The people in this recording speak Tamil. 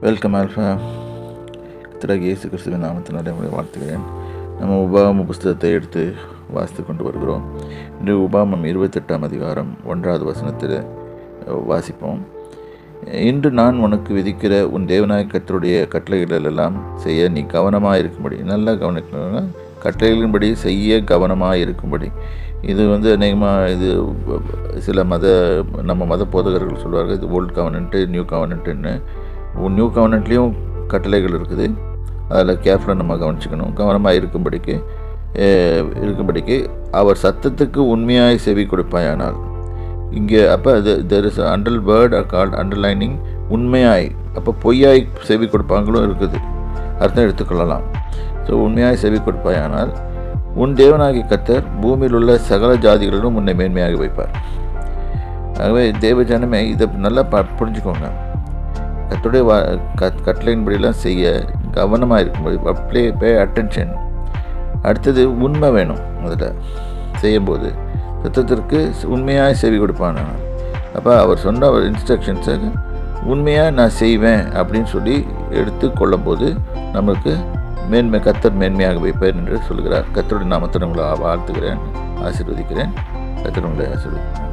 Welcome alpha. கர்த்தராகிய இயேசு கிறிஸ்துவின் நாமத்தினாலே உங்களை வாழ்த்துகிறேன். நம்ம உபாகம புஸ்தகத்தை எடுத்து வாசித்து கொண்டு வருகிறோம். இன்று உபாகமம் 28ஆம் அதிகாரம் 1வது வசனத்தில் வாசிப்போம். இன்று நான் உனக்கு விதிக்கிற உன் தேவனாய கர்த்தருடைய கட்டளைகளெல்லாம் செய்ய நீ கவனமாக இருக்கும்படி, நல்லா கவனிக்கணும், கட்டளைகளின்படி செய்ய கவனமாக இருக்கும்படி. இது அநேகமாக இது சில நம்ம மத போதகர்கள் சொல்வார்கள், இது ஓல்டு கவர்னன்ட்டு நியூ கவர்னன்ட்டுன்னு. நியூ கவர்னன்ட்லேயும் கட்டளைகள் இருக்குது, அதில் கேர்ஃபுல்லாக நம்ம கவனிச்சுக்கணும். கவனமாக இருக்கும்படிக்கு அவர் சத்தத்துக்கு உண்மையாய் செவி கொடுப்பாயானால், இங்கே அப்போ there is under word are called underlining, உண்மையாய். அப்போ பொய்யாய் செவி கொடுப்பாங்களும் இருக்குது, அர்த்தம் எடுத்துக்கொள்ளலாம். ஸோ உண்மையாய் செவி கொடுப்பாயானால் உன் தேவனாகிய கர்த்தர் பூமியில் உள்ள சகல ஜாதிகளிலும் உன்னை மேன்மையாக வைப்பார். ஆகவே தேவ ஜனமே இதை நல்லா புரிஞ்சுக்கோங்க. கர்த்தருடைய கட்டளையின்படியெல்லாம் செய்ய கவனமாக இருக்கும்போது பே அட்டென்ஷன். அடுத்தது உண்மை வேணும். அதில் செய்யும்போது சத்தத்திற்கு உண்மையாக செவி கொடுப்பான். அப்போ அவர் சொன்ன இன்ஸ்ட்ரக்ஷன்ஸை உண்மையாக நான் செய்வேன் அப்படின்னு சொல்லி எடுத்து கொள்ளும்போது நம்மளுக்கு கர்த்தர் மேன்மையாக வைப்பேன் என்று சொல்கிறார். கர்த்தருடைய நாமத்தை உங்களை வாழ்த்துகிறேன், ஆசீர்வதிக்கிறேன். கர்த்தர் உங்களை ஆசீர்வதிக்கிறேன்.